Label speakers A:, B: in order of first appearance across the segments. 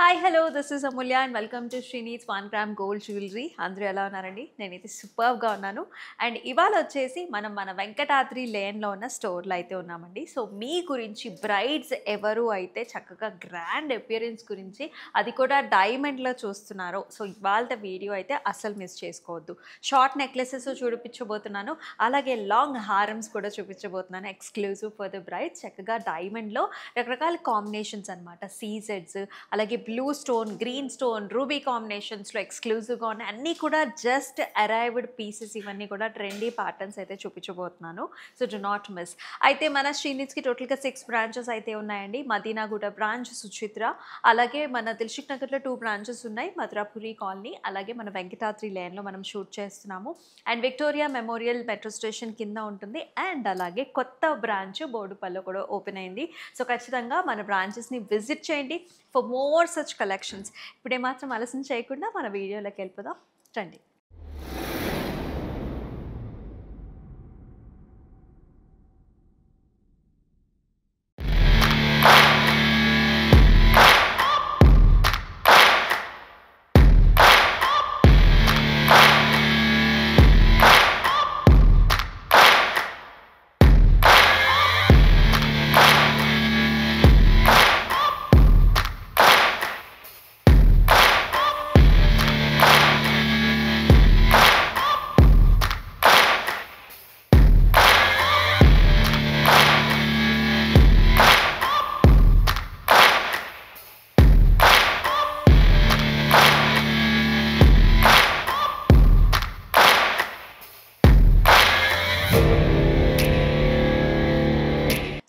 A: Hi hello this is Amulya and welcome to Srinis 1 gram gold jewellery. అందరూ ఎలా ఉన్నారండి? నేనైతే సూపర్గా ఉన్నాను. అండ్ ఇవాళ వచ్చేసి మనం మన వెంకటాద్రి లేన్లో ఉన్న స్టోర్లో అయితే ఉన్నామండి. సో మీ గురించి బ్రైడ్స్ ఎవరు అయితే చక్కగా గ్రాండ్ అపియరెన్స్ గురించి అది కూడా డైమండ్లో చూస్తున్నారో సో ఇవాళ వీడియో అయితే అస్సలు మిస్ చేసుకోవద్దు. షార్ట్ నెక్లెసెస్ చూపించబోతున్నాను, అలాగే లాంగ్ హారమ్స్ కూడా చూపించబోతున్నాను ఎక్స్క్లూజివ్ ఫర్ ద బ్రైడ్స్. చక్కగా డైమండ్లో రకరకాల కాంబినేషన్స్ అనమాట. సీజెడ్స్, అలాగే blue stone, green stone, ruby కాంబినేషన్స్లో ఎక్స్క్లూజివ్గా ఉన్నాయి. అన్నీ కూడా జస్ట్ అరైవ్డ్ పీసెస్. ఇవన్నీ కూడా ట్రెండీ ప్యాటర్న్స్ అయితే చూపించబోతున్నాను. So do not miss. అయితే మన శ్రీనిత్స్కి టోటల్గా 6 బ్రాంచెస్ అయితే ఉన్నాయండి. మదీనాగూడ బ్రాంచ్, సుచిత్ర, అలాగే మన దిల్షుక్ నగర్లో 2 బ్రాంచెస్ ఉన్నాయి, మధురాపురి కాలనీ, అలాగే మన వెంకటాద్రి లేన్లో మనం షూట్ చేస్తున్నాము. And Victoria memorial metro station కింద ఉంటుంది. అండ్ అలాగే కొత్త బ్రాంచ్ బోడుపల్లో కూడా ఓపెన్ అయింది. సో ఖచ్చితంగా మన బ్రాంచెస్ని విజిట్ చేయండి ఫర్ మోర్ సచ్ కలెక్షన్స్. ఇప్పుడే మాత్రం ఆలస్యం చేయకుండా మన వీడియోలోకి వెళ్ళిపోదాం రండి.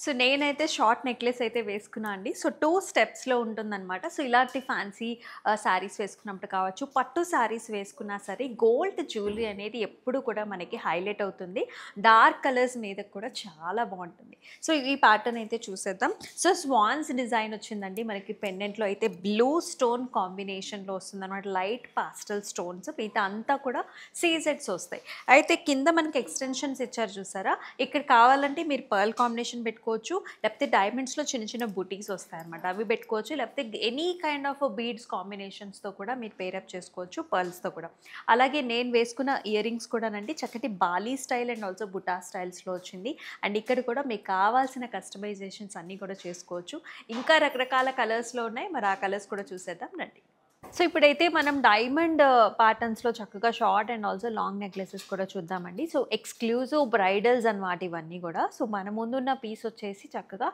A: సో నేనైతే షార్ట్ నెక్లెస్ అయితే వేసుకున్నా అండి. సో 2 స్టెప్స్లో ఉంటుందన్నమాట. సో ఇలాంటి ఫ్యాన్సీ శారీస్ వేసుకున్నప్పుడు కావచ్చు, పట్టు శారీస్ వేసుకున్నా సరే గోల్డ్ జ్యువెలరీ అనేది ఎప్పుడు కూడా మనకి హైలైట్ అవుతుంది. డార్క్ కలర్స్ మీద కూడా చాలా బాగుంటుంది. సో ఈ ప్యాటర్న్ అయితే చూసేద్దాం. సో స్వాన్స్ డిజైన్ వచ్చిందండి మనకి. పెండెంట్లో అయితే బ్లూ స్టోన్ కాంబినేషన్లో వస్తుంది అనమాట. లైట్ పాస్టల్ స్టోన్స్, మిగతా అంతా కూడా సీజెడ్స్ వస్తాయి. అయితే కింద మనకి ఎక్స్టెన్షన్స్ ఇచ్చారు చూసారా. ఇక్కడ కావాలంటే మీరు పర్ల్ కాంబినేషన్ పెట్టుకోవచ్చు, లేకపోతే డైమండ్స్లో చిన్న చిన్న బుటీస్ వస్తాయన్నమాట, అవి పెట్టుకోవచ్చు. లేకపోతే ఎనీ కైండ్ ఆఫ్ బీడ్స్ కాంబినేషన్స్తో కూడా మీరు పేరప్ చేసుకోవచ్చు, పర్ల్స్తో కూడా. అలాగే నేను వేసుకున్న ఇయర్ రింగ్స్ కూడానండి చక్కటి bali style and also buta స్టైల్స్లో వచ్చింది. అండ్ ఇక్కడ కూడా మీకు కావాల్సిన కస్టమైజేషన్స్ అన్నీ కూడా చేసుకోవచ్చు. ఇంకా రకరకాల కలర్స్లో ఉన్నాయి, మరి ఆ కలర్స్ కూడా చూసేద్దాం రండి. సో ఇప్పుడైతే మనం డైమండ్ ప్యాటర్న్స్లో చక్కగా short and also long necklaces కూడా చూద్దామండి. సో ఎక్స్క్లూజివ్ బ్రైడల్స్ అన్నమాట ఇవన్నీ కూడా. సో మన ముందున్న పీస్ వచ్చేసి చక్కగా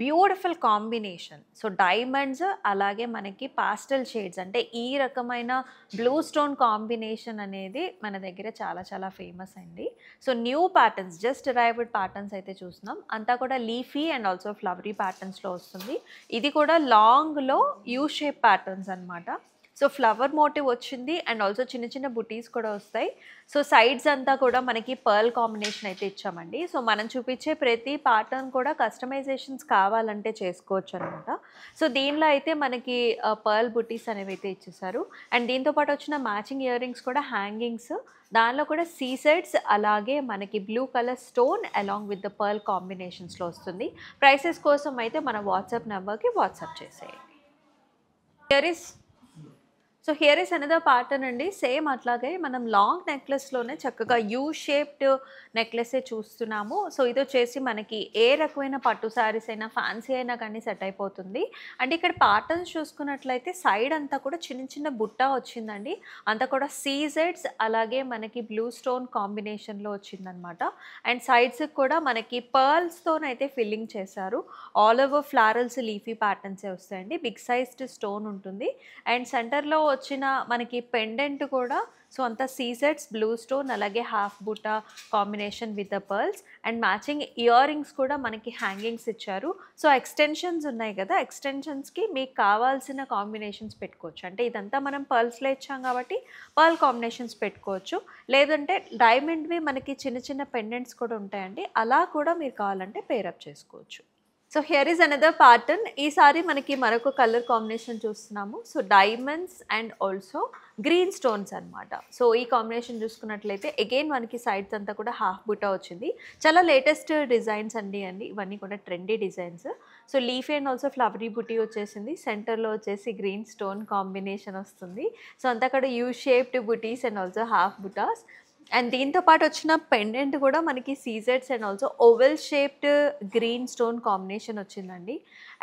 A: బ్యూటిఫుల్ కాంబినేషన్. సో డైమండ్స్, అలాగే మనకి పాస్టల్ షేడ్స్, అంటే ఈ రకమైన బ్లూ స్టోన్ కాంబినేషన్ అనేది మన దగ్గర చాలా చాలా ఫేమస్ అండి. So new patterns, just arrived patterns అయితే చూస్తున్నాం. అంతా కూడా లీఫీ అండ్ ఆల్సో ఫ్లవరీ ప్యాటర్న్స్లో వస్తుంది. ఇది కూడా లాంగ్లో యూ షేప్ ప్యాటర్న్స్ అనమాట. సో ఫ్లవర్ మోటివ్ వచ్చింది అండ్ ఆల్సో చిన్న చిన్న బుటీస్ కూడా వస్తాయి. సో సైడ్స్ అంతా కూడా మనకి పర్ల్ కాంబినేషన్ అయితే ఇచ్చామండి. సో మనం చూపించే ప్రతి ప్యాటర్న్ కూడా కస్టమైజేషన్స్ కావాలంటే చేసుకోవచ్చు అనమాట. సో దీనిలో అయితే మనకి పర్ల్ బుటీస్ అనేవి అయితే ఇచ్చేసారు. అండ్ దీంతోపాటు వచ్చిన మ్యాచింగ్ ఇయర్ రింగ్స్ కూడా హ్యాంగింగ్స్, దానిలో కూడా సీసెడ్స్, అలాగే మనకి blue colour stone along with the pearl కాంబినేషన్స్లో వస్తుంది. ప్రైసెస్ కోసం అయితే మన వాట్సాప్ నెంబర్కి వాట్సాప్ చేసేయండి. హియర్ ఇస్ అనదర్ ప్యాటర్న్ అండి. సేమ్ అట్లాగే మనం లాంగ్ నెక్లెస్లోనే చక్కగా యూ షేప్డ్ నెక్లెసే చూస్తున్నాము. సో ఇది వచ్చేసి మనకి ఏ రకమైన పట్టు శారీస్ అయినా, ఫ్యాన్సీ అయినా కానీ సెట్ అయిపోతుంది. అండ్ ఇక్కడ ప్యాటర్న్స్ చూసుకున్నట్లయితే సైడ్ అంతా కూడా చిన్న చిన్న బుట్ట వచ్చిందండి. అంతా కూడా సీజెడ్స్, అలాగే మనకి బ్లూ స్టోన్ కాంబినేషన్లో వచ్చిందనమాట. అండ్ సైడ్స్ కూడా మనకి పర్ల్స్తోనైతే ఫిల్లింగ్ చేశారు. ఆల్ ఓవర్ ఫ్లారల్స్, లీఫీ ప్యాటర్న్సే వస్తాయండి. బిగ్ సైజ్డ్ స్టోన్ ఉంటుంది. అండ్ సెంటర్లో వచ్చిన మనకి పెండెంట్ కూడా సో అంతా సీజెడ్స్, బ్లూ స్టోన్, అలాగే half buta combination with the pearls. And matching ear rings కూడా మనకి హ్యాంగింగ్స్ ఇచ్చారు. సో ఎక్స్టెన్షన్స్ ఉన్నాయి కదా, ఎక్స్టెన్షన్స్కి మీకు కావాల్సిన కాంబినేషన్స్ పెట్టుకోవచ్చు. అంటే ఇదంతా మనం పర్ల్స్లో ఇచ్చాం కాబట్టి పర్ల్ కాంబినేషన్స్ పెట్టుకోవచ్చు. లేదంటే డైమండ్వి మనకి చిన్న చిన్న పెండెంట్స్ కూడా ఉంటాయండి, అలా కూడా మీరు కావాలంటే పేరప్ చేసుకోవచ్చు. So here is another pattern. ఈసారి మనకి మరొక కలర్ కాంబినేషన్ చూస్తున్నాము. So diamonds and also green stones అనమాట. సో ఈ కాంబినేషన్ చూసుకున్నట్లయితే అగైన్ మనకి సైడ్స్ అంతా కూడా హాఫ్ బుటా వచ్చింది. చాలా లేటెస్ట్ డిజైన్స్ అండి ఇవన్నీ కూడా trendy designs. So leafy and also flowery buti వచ్చేసింది. సెంటర్లో వచ్చేసి గ్రీన్ స్టోన్ కాంబినేషన్ వస్తుంది. సో అంతా కూడా U shaped butis and also half butas. And దీంతో పాటు వచ్చిన పెండెంట్ కూడా మనకి సీజెడ్స్ and also oval shaped green stone combination వచ్చిందండి.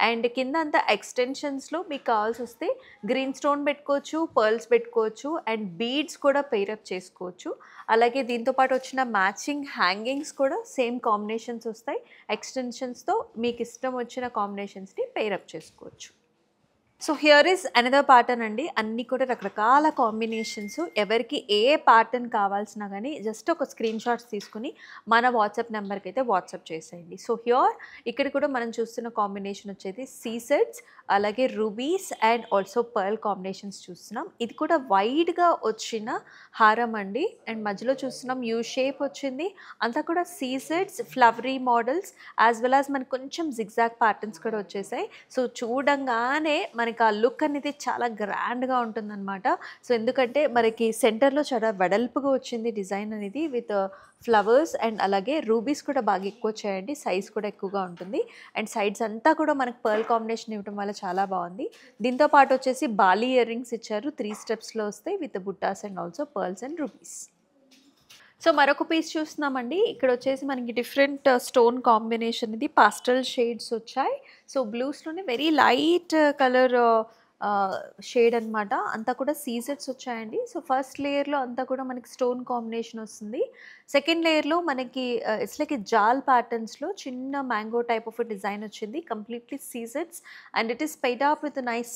A: అండ్ కింద అంతా ఎక్స్టెన్షన్స్లో మీకు కావాల్సి వస్తే గ్రీన్ స్టోన్ పెట్టుకోవచ్చు, పర్ల్స్ పెట్టుకోవచ్చు అండ్ బీడ్స్ కూడా పెయిరప్ చేసుకోవచ్చు. అలాగే దీంతో పాటు వచ్చిన మ్యాచింగ్ హ్యాంగింగ్స్ కూడా సేమ్ కాంబినేషన్స్ వస్తాయి. ఎక్స్టెన్షన్స్తో మీకు ఇష్టం వచ్చిన కాంబినేషన్స్ని పెయిరప్ చేసుకోవచ్చు. So here is another pattern అండి. అన్నీ కూడా రకరకాల కాంబినేషన్స్. ఎవరికి ఏ ప్యాటర్న్ కావాల్సినా కానీ జస్ట్ ఒక స్క్రీన్ షాట్స్ తీసుకుని మన వాట్సాప్ నెంబర్కి అయితే వాట్సాప్ చేసేయండి. సో హియర్ ఇక్కడ కూడా మనం చూస్తున్న కాంబినేషన్ వచ్చేది సీసెడ్స్, అలాగే rubies and also pearl combinations చూస్తున్నాం. ఇది కూడా వైడ్గా వచ్చిన హారం అండి. అండ్ మధ్యలో చూస్తున్నాం యూ షేప్ వచ్చింది. అంతా కూడా సీసెడ్స్, flowery models as well as మనకి కొంచెం జిగ్జాగ్ ప్యాటర్న్స్ కూడా వచ్చేసాయి. సో చూడంగానే మనకి ఆ లుక్ అనేది చాలా గ్రాండ్గా ఉంటుందన్నమాట. సో ఎందుకంటే మనకి సెంటర్లో చాలా వెడల్పుగా వచ్చింది డిజైన్ అనేది విత్ ఫ్లవర్స్ అండ్ అలాగే రూబీస్ కూడా బాగా ఎక్కువ వచ్చాయండి. సైజ్ కూడా ఎక్కువగా ఉంటుంది. అండ్ సైడ్స్ అంతా కూడా మనకి పర్ల్ కాంబినేషన్ ఇవ్వడం వల్ల చాలా బాగుంది. దీంతో పాటు వచ్చేసి బాలీ ఇయర్ రింగ్స్ ఇచ్చారు. 3 స్టెప్స్లో వస్తాయి with buttas and also pearls and rubies. So మరొక పీస్ చూస్తున్నామండి. ఇక్కడ వచ్చేసి మనకి డిఫరెంట్ స్టోన్ కాంబినేషన్ ఇది పాస్టల్ షేడ్స్ వచ్చాయి. సో బ్లూస్లోనే వెరీ లైట్ కలర్ షేడ్ అనమాట. అంతా కూడా సీజెడ్స్ వచ్చాయండి. సో ఫస్ట్ లేయర్లో అంతా కూడా మనకి స్టోన్ కాంబినేషన్ వస్తుంది. సెకండ్ లేయర్లో మనకి ఇట్స్ లైక్ జాల్ ప్యాటర్న్స్లో చిన్న మ్యాంగో టైప్ ఆఫ్ డిజైన్ వచ్చింది. కంప్లీట్లీ సీజెడ్స్ and it is paired up with nice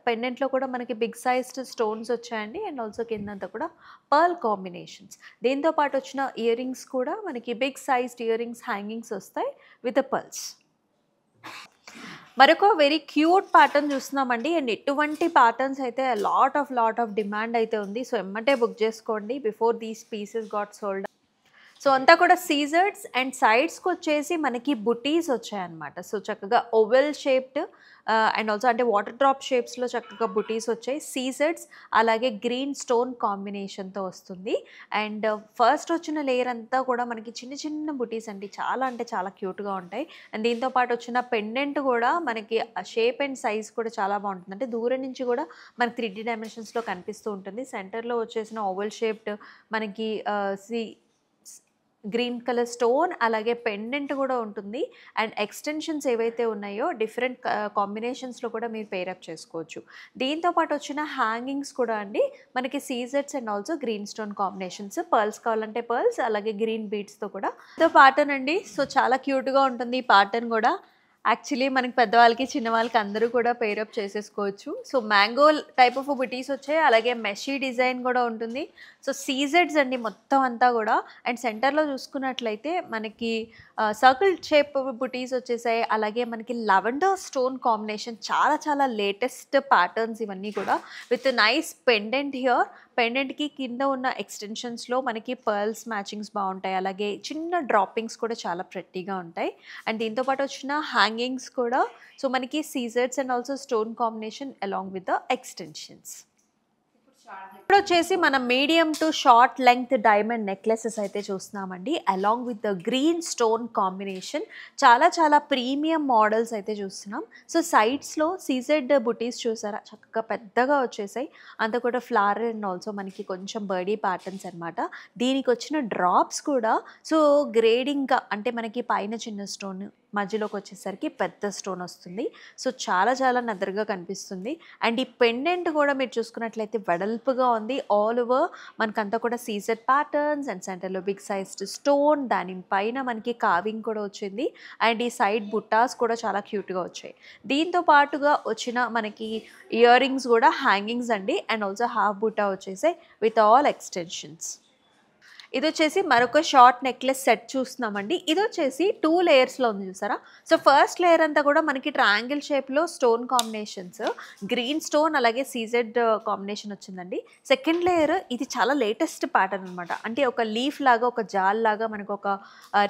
A: పెండెంట్లో కూడా మనకి బిగ్ సైజ్డ్ స్టోన్స్ వచ్చాయండి. అండ్ ఆల్సో కిందంతా కూడా పర్ల్ కాంబినేషన్స్. దీంతో పాటు వచ్చిన ఇయర్ రింగ్స్ కూడా మనకి big sized ear rings hangings వస్తాయి విత్ పర్ల్స్. మరొక వెరీ క్యూట్ ప్యాటర్న్ చూస్తున్నామండి. అండ్ ఎటువంటి ప్యాటర్న్స్ అయితే లాట్ ఆఫ్ డిమాండ్ అయితే ఉంది. సో ఎమ్మటే బుక్ చేసుకోండి before these pieces got sold. So అంతా కూడా సీజర్స్ అండ్ సైడ్స్కి వచ్చేసి మనకి బుటీస్ వచ్చాయన్నమాట. సో చక్కగా ఓవెల్ షేప్డ్ అండ్ ఆల్సో అంటే వాటర్ డ్రాప్ షేప్స్లో చక్కగా బుటీస్ వచ్చాయి. సీజర్స్ అలాగే గ్రీన్ స్టోన్ కాంబినేషన్తో వస్తుంది. అండ్ ఫస్ట్ వచ్చిన లేయర్ అంతా కూడా మనకి చిన్న చిన్న బుటీస్ అండి. చాలా అంటే చాలా క్యూట్గా ఉంటాయి. అండ్ దీంతో పాటు వచ్చిన పెండెంట్ కూడా మనకి షేప్ అండ్ సైజ్ కూడా చాలా బాగుంటుంది. అంటే దూరం నుంచి కూడా మనకి 3D డైమెన్షన్స్లో కనిపిస్తూ ఉంటుంది. సెంటర్లో వచ్చేసిన ఓవెల్ షేప్డ్ మనకి గ్రీన్ కలర్ స్టోన్ అలాగే పెండెంట్ కూడా ఉంటుంది. అండ్ ఎక్స్టెన్షన్స్ ఏవైతే ఉన్నాయో డిఫరెంట్ కాంబినేషన్స్లో కూడా మీరు పేరప్ చేసుకోవచ్చు. దీంతో పాటు వచ్చిన హ్యాంగింగ్స్ కూడా అండి మనకి సీజెడ్స్ and also green stone combinations. Pearls కావాలంటే పర్ల్స్ అలాగే గ్రీన్ బీడ్స్తో కూడా ప్యాటర్న్ అండి. సో చాలా క్యూట్గా ఉంటుంది ఈ ప్యాటర్న్ కూడా. యాక్చువల్లీ మనకి పెద్దవాళ్ళకి చిన్నవాళ్ళకి అందరూ కూడా పేరప్ చేసేసుకోవచ్చు. సో మ్యాంగో టైప్ ఆఫ్ బుటీస్ వచ్చాయి. అలాగే మెషీ డిజైన్ కూడా ఉంటుంది. సో సీజెడ్స్ అండి మొత్తం అంతా కూడా. అండ్ సెంటర్లో చూసుకున్నట్లయితే మనకి సర్కిల్ షేప్ బుటీస్ వచ్చేసాయి. అలాగే మనకి లెవెండర్ స్టోన్ కాంబినేషన్ చాలా లేటెస్ట్ ప్యాటర్న్స్ ఇవన్నీ కూడా విత్ నైస్ పెండెంట్ హియర్. పెండెంట్కి కింద ఉన్న ఎక్స్టెన్షన్స్లో మనకి పర్ల్స్ మ్యాచింగ్స్ బాగుంటాయి. అలాగే చిన్న డ్రాపింగ్స్ కూడా చాలా ప్రెట్టీగా ఉంటాయి. అండ్ దీంతోపాటు వచ్చిన హ్యాంగింగ్స్ కూడా సో మనకి సీజర్స్ and also stone combination along with the extensions. ఇప్పుడు వచ్చేసి మనం medium to short length diamond necklaces అయితే చూస్తున్నామండి. Along with the green stone combination చాలా ప్రీమియం మోడల్స్ అయితే చూస్తున్నాం. సో సైడ్స్లో సీజెడ్ బుటీస్ చూసారా చక్కగా పెద్దగా వచ్చేసాయి. అంతా కూడా ఫ్లవర్ అండ్ ఆల్సో మనకి కొంచెం బర్డీ ప్యాటర్న్స్ అనమాట. దీనికి వచ్చిన డ్రాప్స్ కూడా సో గ్రేడింగ్గా అంటే మనకి పైన చిన్న స్టోన్ మధ్యలోకి వచ్చేసరికి పెద్ద స్టోన్ వస్తుంది. సో చాలా నదరగా కనిపిస్తుంది. అండ్ ఈ పెండెంట్ కూడా మీరు చూసుకున్నట్లయితే వెడల్పుగా ఉంది. ఆల్ ఓవర్ మనకంతా కూడా సీజెడ్ ప్యాటర్న్స్ అండ్ సెంటర్లో బిగ్ సైజ్డ్ స్టోన్. దానిపైన మనకి కార్వింగ్ కూడా వచ్చింది. అండ్ ఈ సైడ్ బుట్టాస్ కూడా చాలా క్యూట్గా వచ్చాయి. దీంతో పాటుగా వచ్చిన మనకి ఇయర్ రింగ్స్ కూడా హ్యాంగింగ్స్ అండి. అండ్ ఆల్సో హాఫ్ బుట్టా వచ్చేసాయి విత్ ఆల్ ఎక్స్టెన్షన్స్. ఇది వచ్చేసి మరొక షార్ట్ నెక్లెస్ సెట్ చూస్తున్నామండి. ఇది వచ్చేసి 2 లేయర్స్‌లో ఉంది చూసారా? సో, ఫస్ట్ లేయర్ అంతా కూడా మనకి ట్రయాంగిల్ షేప్‌లో స్టోన్ కాంబినేషన్స్, గ్రీన్ స్టోన్ అలాగే సీజెడ్ కాంబినేషన్ వచ్చిందండి. సెకండ్ లేయర్ ఇది చాలా లేటెస్ట్ ప్యాటర్న్ అనమాట. అంటే ఒక లీఫ్ లాగా, ఒక జాల్ లాగా మనకు ఒక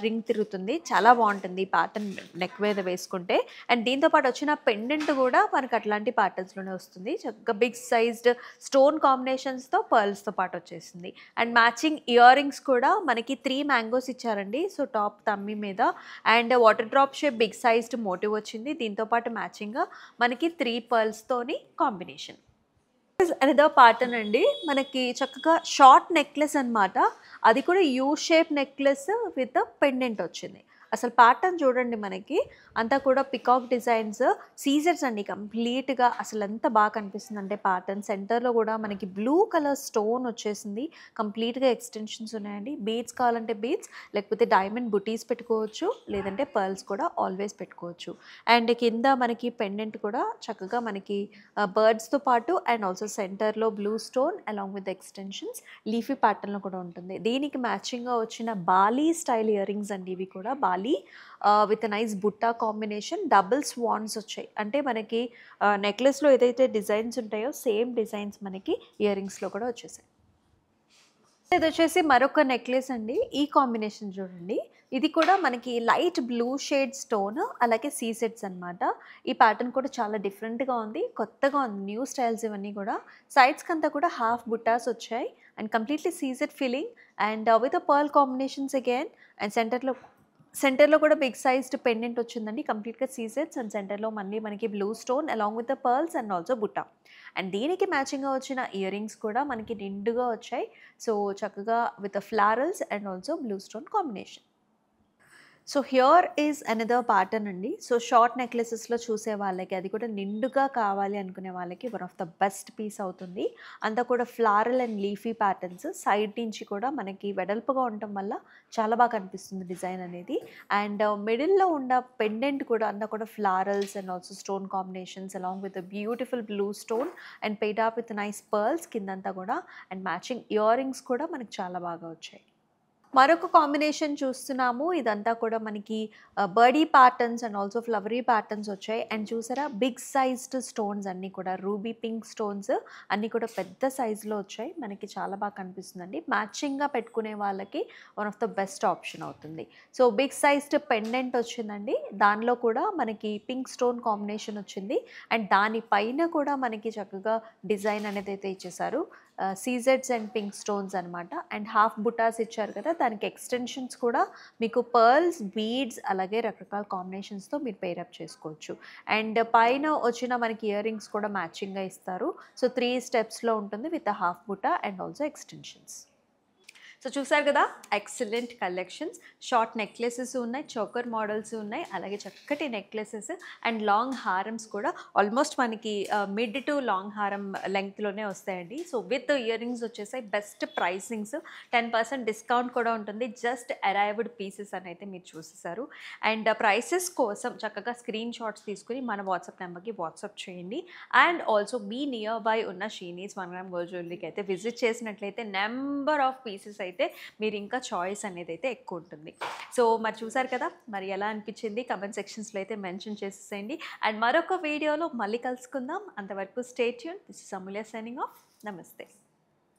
A: రింగ్ తిరుగుతుంది. చాలా బాగుంటుంది ఈ ప్యాటర్న్ నెక్ మీద వేసుకుంటే. అండ్ దీంతో పాటు వచ్చిన పెండెంట్ కూడా మనకు అట్లాంటి ప్యాటర్న్స్‌లోనే వస్తుంది. చక్కగా బిగ్ సైజ్డ్ స్టోన్ కాంబినేషన్స్‌తో పర్ల్స్‌తో పాటు వచ్చేసింది. అండ్ మ్యాచింగ్ ఇయర్ రింగ్స్ కూడా మనకి 3 మ్యాంగోస్ ఇచ్చారండి. సో, టాప్ తమ్మి మీద and water drop shape big sized motif వచ్చింది. దీంతో పాటు మ్యాచింగ్‌గా మనకి 3 పర్ల్స్‌తోని కాంబినేషన్. అనదర్ ప్యాటర్న్ అండి. మనకి చక్కగా షార్ట్ నెక్లెస్ అనమాట. అది కూడా U shape necklace with pendant వచ్చింది. అసలు ప్యాటర్న్ చూడండి మనకి అంతా కూడా పికాక్ డిజైన్స్, సీజర్స్ అండి కంప్లీట్‌గా అసలు ఎంత బాగా కనిపిస్తుందంటే ప్యాటర్న్. సెంటర్‌లో కూడా మనకి బ్లూ కలర్ స్టోన్ వచ్చేసింది. కంప్లీట్‌గా ఎక్స్‌టెన్షన్స్ ఉన్నాయండి. బీడ్స్ కావాలంటే బీడ్స్, లేకపోతే డైమండ్ బుటీస్ పెట్టుకోవచ్చు. లేదంటే పర్ల్స్ కూడా ఆల్వేస్ పెట్టుకోవచ్చు. అండ్ కింద మనకి పెండెంట్ కూడా చక్కగా మనకి బర్డ్స్‌తో పాటు అండ్ ఆల్సో సెంటర్‌లో blue stone along with extensions leafy ప్యాటర్న్‌లో కూడా ఉంటుంది. దీనికి మ్యాచింగ్‌గా వచ్చిన బాలీ స్టైల్ ఇయర్ రింగ్స్ అండి ఇవి కూడా. Bali with nice butta combination, double swans వచ్చాయి. అంటే మనకి నెక్లెస్‌లో ఏదైతే డిజైన్స్ ఉంటాయో సేమ్ డిజైన్స్ మనకి ఇయర్ రింగ్స్‌లో కూడా వచ్చేసాయి. ఇది వచ్చేసి మరొక నెక్లెస్ అండి. ఈ కాంబినేషన్ చూడండి. ఇది కూడా మనకి లైట్ బ్లూ షేడ్ స్టోన్ అలాగే సీసెట్స్ అనమాట. ఈ ప్యాటర్న్ కూడా చాలా డిఫరెంట్‌గా ఉంది. కొత్తగా ఉంది. న్యూ స్టైల్స్ ఇవన్నీ కూడా. సైడ్స్‌కి అంతా కూడా హాఫ్ బుట్టాస్ వచ్చాయి and completely CSAT filling and with pearl combinations again. And సెంటర్‌లో కూడా బిగ్ సైజ్డ్ పెండెంట్ వచ్చిందండి. కంప్లీట్‌గా సీజెడ్స్ అండ్ సెంటర్‌లో మళ్ళీ మనకి blue stone along with the pearls and also బుట్ట. అండ్ దీనికి మ్యాచింగ్‌గా వచ్చిన ఇయర్ రింగ్స్ కూడా మనకి నిండుగా వచ్చాయి. సో, చక్కగా with florals and also blue stone combination. So, here is another pattern అండి. సో, షార్ట్ నెక్లెసెస్‌లో చూసే వాళ్ళకి అది కూడా నిండుగా కావాలి అనుకునే వాళ్ళకి one of the best piece అవుతుంది. అంతా కూడా floral and leafy patterns side నుంచి కూడా మనకి వెడల్పుగా ఉండటం వల్ల చాలా బాగా కనిపిస్తుంది డిజైన్ అనేది. అండ్ మిడిల్‌లో ఉన్న పెండెంట్ కూడా అంతా కూడా florals and also stone combinations along with beautiful blue stone and paid up with nice pearls కిందంతా కూడా అండ్ మ్యాచింగ్ ఇయర్ రింగ్స్ కూడా మనకి చాలా బాగా వచ్చాయి. మరొక కాంబినేషన్ చూస్తున్నాము. ఇదంతా కూడా మనకి Birdie patterns and also flowery patterns వచ్చాయి. అండ్ చూసారా బిగ్ సైజ్డ్ స్టోన్స్ అన్నీ కూడా రూబీ పింక్ స్టోన్స్ అన్నీ కూడా పెద్ద సైజులో వచ్చాయి. మనకి చాలా బాగా కనిపిస్తుందండి. మ్యాచింగ్‌గా పెట్టుకునే వాళ్ళకి one of the best option అవుతుంది. సో, బిగ్ సైజ్డ్ పెండెంట్ వచ్చిందండి. దానిలో కూడా మనకి పింక్ స్టోన్ కాంబినేషన్ వచ్చింది. అండ్ దానిపైన కూడా మనకి చక్కగా డిజైన్ అనేది అయితే ఇచ్చేసారు. సీజెడ్స్ అండ్ పింక్ స్టోన్స్ అనమాట. అండ్ హాఫ్ బుటాస్ ఇచ్చారు కదా! దానికి ఎక్స్‌టెన్షన్స్ కూడా మీకు పర్ల్స్, బీడ్స్ అలాగే రకరకాల కాంబినేషన్స్‌తో మీరు పెయిర్ అప్ చేసుకోవచ్చు. అండ్ పైన వచ్చిన మనకి ఇయర్ రింగ్స్ కూడా మ్యాచింగ్‌గా ఇస్తారు. సో, 3 స్టెప్స్‌లో ఉంటుంది with half buta and also extensions. So, చూసారు కదా! Excellent collections. షార్ట్ నెక్లెసెస్ ఉన్నాయి, చోకర్ మోడల్స్ ఉన్నాయి. అలాగే చక్కటి నెక్లెసెస్ అండ్ లాంగ్ హారమ్స్ కూడా ఆల్మోస్ట్ మనకి మిడ్ టు లాంగ్ హారం లెంగ్త్‌లోనే వస్తాయండి. సో, విత్ ఇయర్ రింగ్స్ వచ్చేసాయి. బెస్ట్ ప్రైసింగ్స్, 10% డిస్కౌంట్ కూడా ఉంటుంది. జస్ట్ అరైవ్డ్ పీసెస్ అని అయితే మీరు చూసేసారు. అండ్ ప్రైసెస్ కోసం చక్కగా స్క్రీన్ షాట్స్ తీసుకొని మన వాట్సాప్ నెంబర్‌కి వాట్సాప్ చేయండి. And also me near by ఉన్న షీనీస్ 1 గ్రామ్ గోల్డ్ జ్యువెలరీకి అయితే విజిట్ చేసినట్లయితే నెంబర్ ఆఫ్ పీసెస్ అయితే మీరు ఇంకా చాయిస్ అనేది అయితే ఎక్కువ ఉంటుంది. సో, మరి చూసారు కదా! మరి ఎలా అనిపించింది కామెంట్ సెక్షన్స్‌లో అయితే మెన్షన్ చేసేసేయండి. అండ్ మరొక వీడియోలో మళ్ళీ కలుసుకుందాం. అంతవరకు stay tune. This is Amulya signing off. నమస్తే.